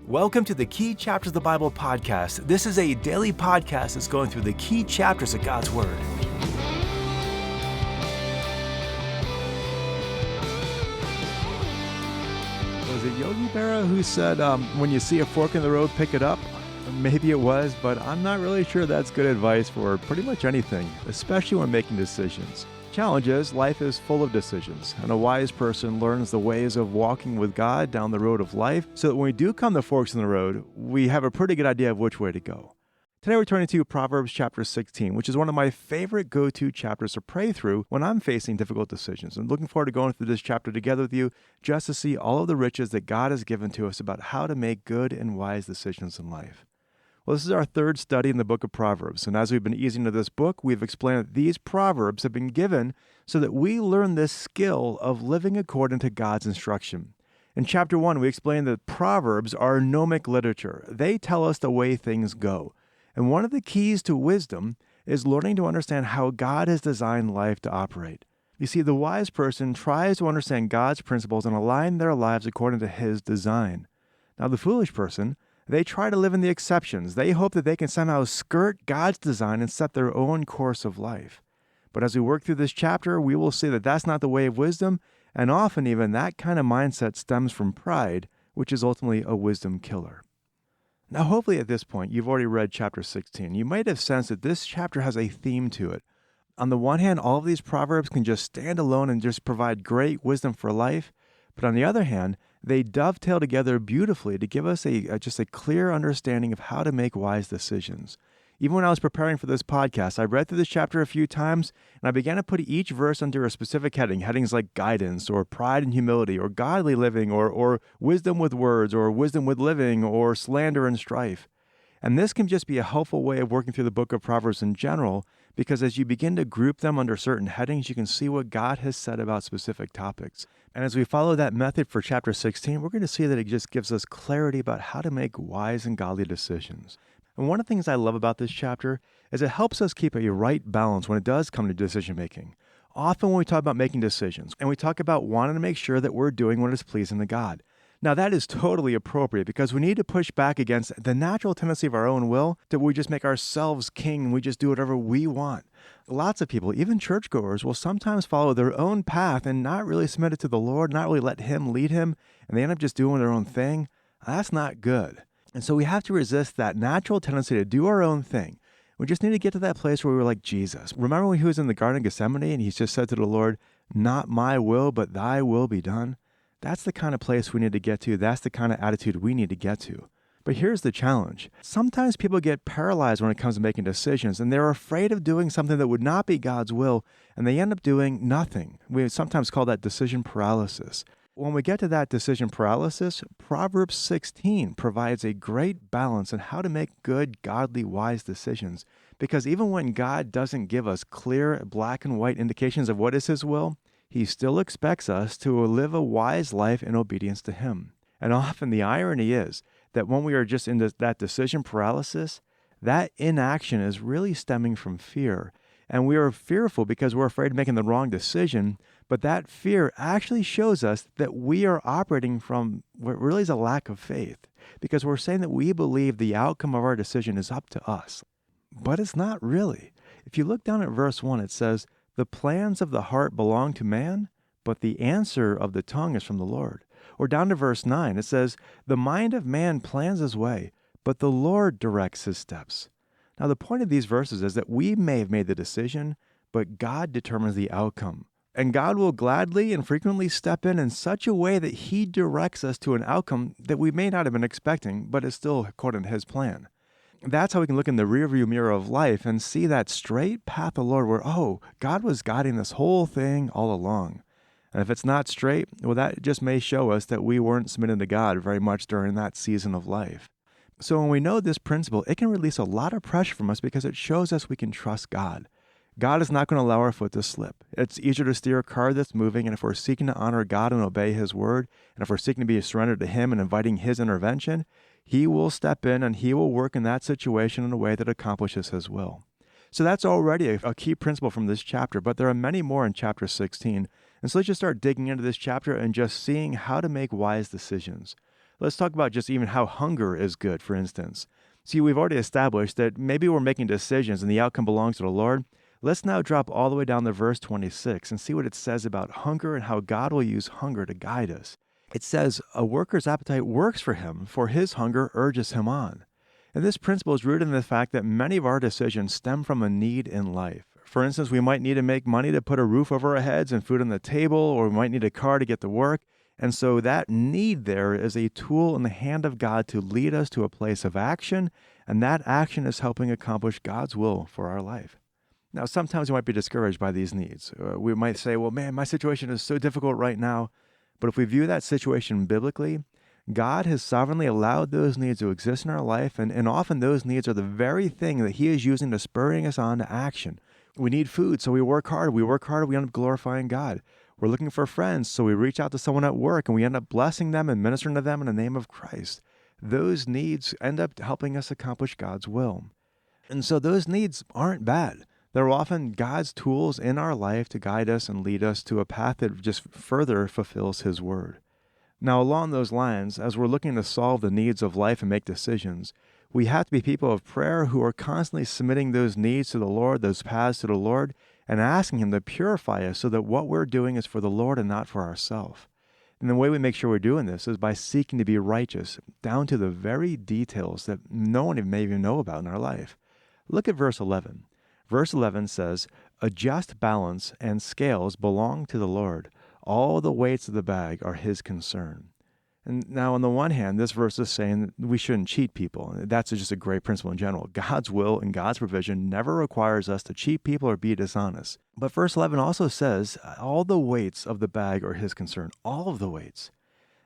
Welcome to the Key Chapters of the Bible podcast. This is a daily podcast that's going through the key chapters of God's Word. Was it Yogi Berra who said, when you see a fork in the road, pick it up? Maybe it was, but I'm not really sure that's good advice for pretty much anything, especially when making decisions. Challenge is, life is full of decisions, and a wise person learns the ways of walking with God down the road of life so that when we do come to forks in the road, we have a pretty good idea of which way to go. Today we're turning to Proverbs chapter 16, which is one of my favorite go-to chapters to pray through when I'm facing difficult decisions. And looking forward to going through this chapter together with you just to see all of the riches that God has given to us about how to make good and wise decisions in life. Well, this is our third study in the book of Proverbs, and as we've been easing into this book, we've explained that these Proverbs have been given so that we learn this skill of living according to God's instruction. In chapter 1, we explained that Proverbs are gnomic literature. They tell us the way things go. And one of the keys to wisdom is learning to understand how God has designed life to operate. You see, the wise person tries to understand God's principles and align their lives according to His design. Now, the foolish person, they try to live in the exceptions. They hope that they can somehow skirt God's design and set their own course of life. But as we work through this chapter, we will see that that's not the way of wisdom, and often even that kind of mindset stems from pride, which is ultimately a wisdom killer. Now, hopefully at this point, you've already read chapter 16. You might have sensed that this chapter has a theme to it. On the one hand, all of these proverbs can just stand alone and just provide great wisdom for life. But on the other hand, they dovetail together beautifully to give us just a clear understanding of how to make wise decisions. Even when I was preparing for this podcast, I read through this chapter a few times, and I began to put each verse under a specific heading, headings like guidance, or pride and humility, or godly living, or wisdom with words, or wisdom with living, or slander and strife. And this can just be a helpful way of working through the book of Proverbs in general, because as you begin to group them under certain headings, you can see what God has said about specific topics. And as we follow that method for chapter 16, we're going to see that it just gives us clarity about how to make wise and godly decisions. And one of the things I love about this chapter is it helps us keep a right balance when it does come to decision making. Often when we talk about making decisions, and we talk about wanting to make sure that we're doing what is pleasing to God. Now, that is totally appropriate because we need to push back against the natural tendency of our own will that we just make ourselves king and we just do whatever we want. Lots of people, even churchgoers, will sometimes follow their own path and not really submit it to the Lord, not really let Him lead Him, and they end up just doing their own thing. That's not good. And so we have to resist that natural tendency to do our own thing. We just need to get to that place where we were like Jesus. Remember when He was in the Garden of Gethsemane and He just said to the Lord, "Not my will, but thy will be done"? That's the kind of place we need to get to. That's the kind of attitude we need to get to. But here's the challenge. Sometimes people get paralyzed when it comes to making decisions, and they're afraid of doing something that would not be God's will, and they end up doing nothing. We sometimes call that decision paralysis. When we get to that decision paralysis, Proverbs 16 provides a great balance on how to make good, godly, wise decisions. Because even when God doesn't give us clear black and white indications of what is His will, He still expects us to live a wise life in obedience to Him. And often the irony is that when we are just in that decision paralysis, that inaction is really stemming from fear. And we are fearful because we're afraid of making the wrong decision, but that fear actually shows us that we are operating from what really is a lack of faith, because we're saying that we believe the outcome of our decision is up to us. But it's not really. If you look down at verse 1, it says, "The plans of the heart belong to man, but the answer of the tongue is from the Lord." Or down to verse 9, it says, "The mind of man plans his way, but the Lord directs his steps." Now, the point of these verses is that we may have made the decision, but God determines the outcome. And God will gladly and frequently step in such a way that He directs us to an outcome that we may not have been expecting, but is still according to His plan. That's how we can look in the rearview mirror of life and see that straight path of the Lord where, God was guiding this whole thing all along. And if it's not straight, well, that just may show us that we weren't submitting to God very much during that season of life. So when we know this principle, it can release a lot of pressure from us because it shows us we can trust God. God is not going to allow our foot to slip. It's easier to steer a car that's moving, and if we're seeking to honor God and obey His word, and if we're seeking to be surrendered to Him and inviting His intervention, He will step in and He will work in that situation in a way that accomplishes His will. So that's already a key principle from this chapter, but there are many more in chapter 16. And so let's just start digging into this chapter and just seeing how to make wise decisions. Let's talk about just even how hunger is good, for instance. See, we've already established that maybe we're making decisions and the outcome belongs to the Lord. Let's now drop all the way down to verse 26 and see what it says about hunger and how God will use hunger to guide us. It says, a worker's appetite works for him, for his hunger urges him on. And this principle is rooted in the fact that many of our decisions stem from a need in life. For instance, we might need to make money to put a roof over our heads and food on the table, or we might need a car to get to work. And so that need there is a tool in the hand of God to lead us to a place of action, and that action is helping accomplish God's will for our life. Now, sometimes we might be discouraged by these needs. We might say, well, man, my situation is so difficult right now. But if we view that situation biblically, God has sovereignly allowed those needs to exist in our life, and often those needs are the very thing that He is using to spurring us on to action. We need food, so we work hard. We work hard, we end up glorifying God. We're looking for friends, so we reach out to someone at work, and we end up blessing them and ministering to them in the name of Christ. Those needs end up helping us accomplish God's will. And so those needs aren't bad. They're often God's tools in our life to guide us and lead us to a path that just further fulfills His word. Now, along those lines, as we're looking to solve the needs of life and make decisions, we have to be people of prayer who are constantly submitting those needs to the Lord, those paths to the Lord, and asking Him to purify us so that what we're doing is for the Lord and not for ourselves. And the way we make sure we're doing this is by seeking to be righteous, down to the very details that no one may even know about in our life. Look at verse 11. Verse 11 says, a just balance and scales belong to the Lord. All the weights of the bag are His concern. And now, on the one hand, this verse is saying that we shouldn't cheat people. That's just a great principle in general. God's will and God's provision never requires us to cheat people or be dishonest. But verse 11 also says, all the weights of the bag are His concern. All of the weights.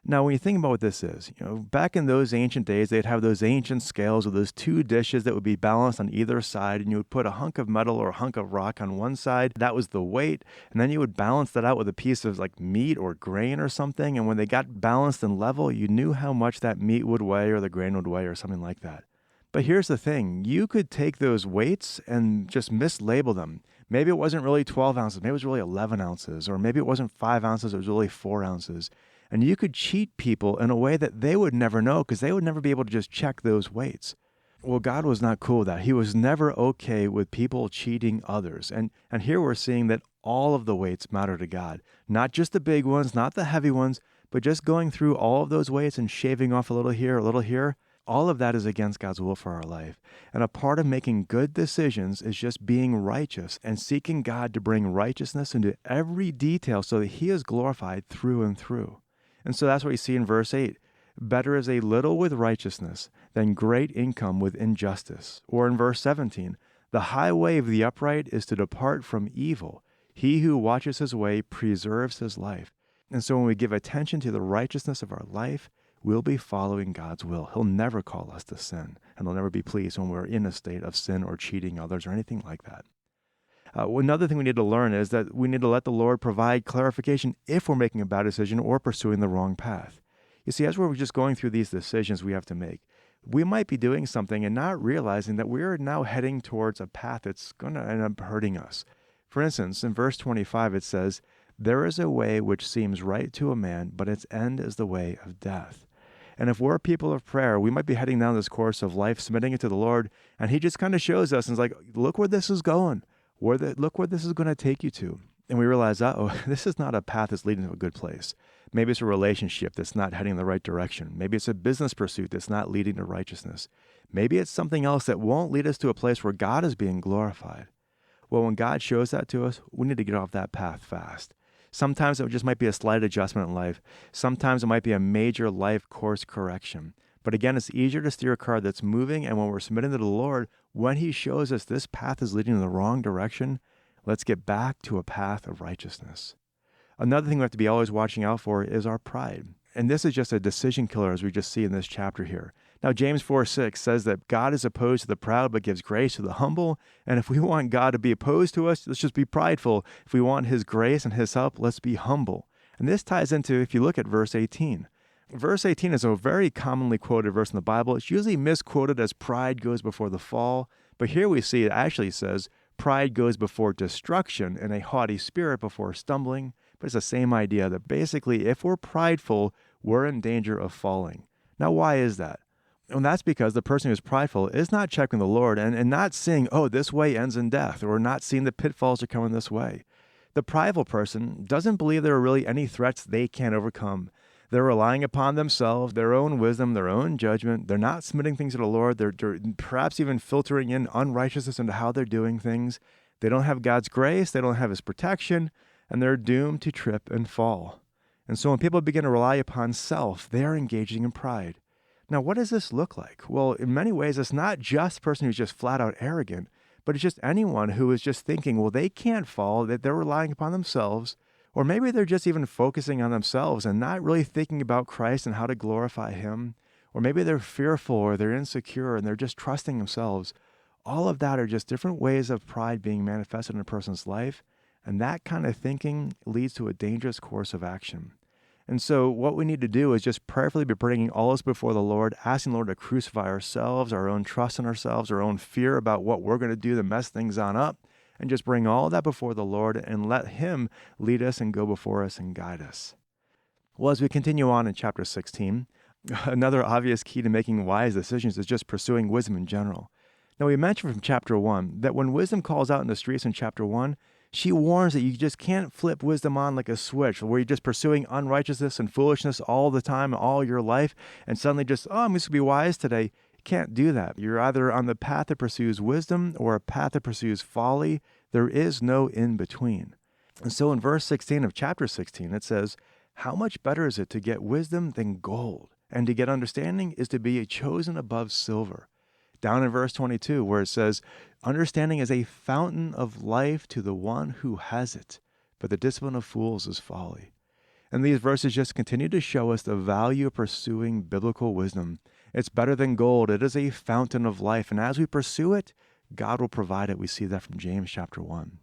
Now, when you think about what this is, back in those ancient days, they'd have those ancient scales with those two dishes that would be balanced on either side, and you would put a hunk of metal or a hunk of rock on one side. That was the weight, and then you would balance that out with a piece of like meat or grain or something, and when they got balanced and level, you knew how much that meat would weigh or the grain would weigh or something like that. But here's the thing. You could take those weights and just mislabel them. Maybe it wasn't really 12 ounces. Maybe it was really 11 ounces. Or maybe it wasn't 5 ounces. It was really 4 ounces. And you could cheat people in a way that they would never know because they would never be able to just check those weights. Well, God was not cool with that. He was never okay with people cheating others. And here we're seeing that all of the weights matter to God. Not just the big ones, not the heavy ones, but just going through all of those weights and shaving off a little here. All of that is against God's will for our life. And a part of making good decisions is just being righteous and seeking God to bring righteousness into every detail so that He is glorified through and through. And so that's what you see in verse 8. Better is a little with righteousness than great income with injustice. Or in verse 17, the high way of the upright is to depart from evil. He who watches his way preserves his life. And so when we give attention to the righteousness of our life, we'll be following God's will. He'll never call us to sin, and He'll never be pleased when we're in a state of sin or cheating others or anything like that. Another thing we need to learn is that we need to let the Lord provide clarification if we're making a bad decision or pursuing the wrong path. You see, as we're just going through these decisions we have to make, we might be doing something and not realizing that we're now heading towards a path that's going to end up hurting us. For instance, in verse 25, it says, there is a way which seems right to a man, but its end is the way of death. And if we're people of prayer, we might be heading down this course of life, submitting it to the Lord, and He just kind of shows us and is like, look where this is going. Look where this is going to take you to. And we realize, this is not a path that's leading to a good place. Maybe it's a relationship that's not heading in the right direction. Maybe it's a business pursuit that's not leading to righteousness. Maybe it's something else that won't lead us to a place where God is being glorified. Well, when God shows that to us, we need to get off that path fast. Sometimes it just might be a slight adjustment in life. Sometimes it might be a major life course correction. But again, it's easier to steer a car that's moving, and when we're submitting to the Lord, when He shows us this path is leading in the wrong direction, let's get back to a path of righteousness. Another thing we have to be always watching out for is our pride. And this is just a decision killer, as we just see in this chapter here. Now, James 4:6 says that God is opposed to the proud, but gives grace to the humble. And if we want God to be opposed to us, let's just be prideful. If we want His grace and His help, let's be humble. And this ties into, if you look at verse 18. Verse 18 is a very commonly quoted verse in the Bible. It's usually misquoted as pride goes before the fall. But here we see it actually says, pride goes before destruction and a haughty spirit before stumbling. But it's the same idea that basically if we're prideful, we're in danger of falling. Now, why is that? And that's because the person who's prideful is not checking the Lord and not seeing, oh, this way ends in death, or not seeing the pitfalls are coming this way. The prideful person doesn't believe there are really any threats they can't overcome. They're relying upon themselves, their own wisdom, their own judgment. They're not submitting things to the Lord. They're perhaps even filtering in unrighteousness into how they're doing things. They don't have God's grace. They don't have His protection, and they're doomed to trip and fall. And so when people begin to rely upon self, they are engaging in pride. Now, what does this look like? Well, in many ways, it's not just a person who's just flat out arrogant, but it's just anyone who is just thinking, well, they can't fall, that they're relying upon themselves, or maybe they're just even focusing on themselves and not really thinking about Christ and how to glorify Him, or maybe they're fearful or they're insecure and they're just trusting themselves. All of that are just different ways of pride being manifested in a person's life, and that kind of thinking leads to a dangerous course of action. And so what we need to do is just prayerfully be bringing all this before the Lord, asking the Lord to crucify ourselves, our own trust in ourselves, our own fear about what we're going to do to mess things on up, and just bring all that before the Lord and let Him lead us and go before us and guide us. Well, as we continue on in chapter 16, another obvious key to making wise decisions is just pursuing wisdom in general. Now, we mentioned from chapter 1 that when wisdom calls out in the streets in chapter 1, she warns that you just can't flip wisdom on like a switch, where you're just pursuing unrighteousness and foolishness all the time, all your life, and suddenly just, I'm just going to be wise today. You can't do that. You're either on the path that pursues wisdom or a path that pursues folly. There is no in between. And so in verse 16 of chapter 16, it says, how much better is it to get wisdom than gold, and to get understanding is to be chosen above silver. Down in verse 22, where it says, understanding is a fountain of life to the one who has it, but the discipline of fools is folly. And these verses just continue to show us the value of pursuing biblical wisdom. It's better than gold. It is a fountain of life. And as we pursue it, God will provide it. We see that from James chapter 1.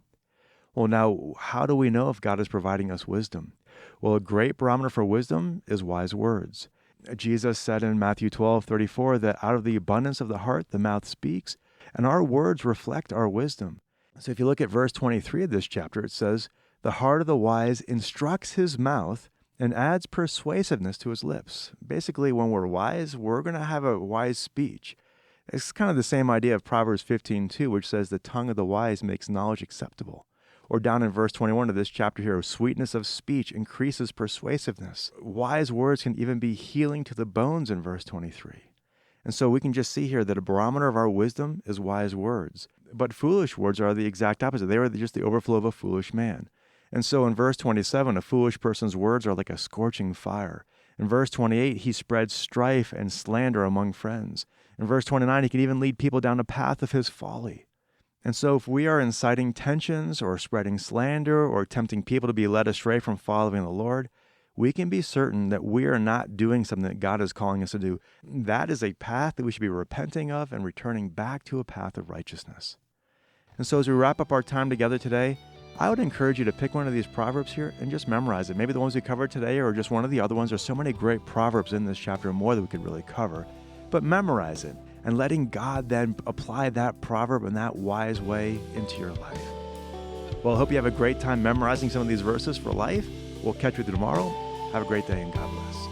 Well, now, how do we know if God is providing us wisdom? Well, a great barometer for wisdom is wise words. Jesus said in Matthew 12:34 that out of the abundance of the heart, the mouth speaks, and our words reflect our wisdom. So if you look at verse 23 of this chapter, it says, the heart of the wise instructs his mouth and adds persuasiveness to his lips. Basically, when we're wise, we're going to have a wise speech. It's kind of the same idea of Proverbs 15:2, which says the tongue of the wise makes knowledge acceptable. Or down in verse 21 of this chapter here, sweetness of speech increases persuasiveness. Wise words can even be healing to the bones in verse 23. And so we can just see here that a barometer of our wisdom is wise words. But foolish words are the exact opposite. They are just the overflow of a foolish man. And so in verse 27, a foolish person's words are like a scorching fire. In verse 28, he spreads strife and slander among friends. In verse 29, he can even lead people down the path of his folly. And so if we are inciting tensions or spreading slander or tempting people to be led astray from following the Lord, we can be certain that we are not doing something that God is calling us to do. That is a path that we should be repenting of and returning back to a path of righteousness. And so as we wrap up our time together today, I would encourage you to pick one of these Proverbs here and just memorize it. Maybe the ones we covered today or just one of the other ones. There's so many great Proverbs in this chapter, more that we could really cover. But memorize it and letting God then apply that proverb in that wise way into your life. Well, I hope you have a great time memorizing some of these verses for life. We'll catch you tomorrow. Have a great day and God bless.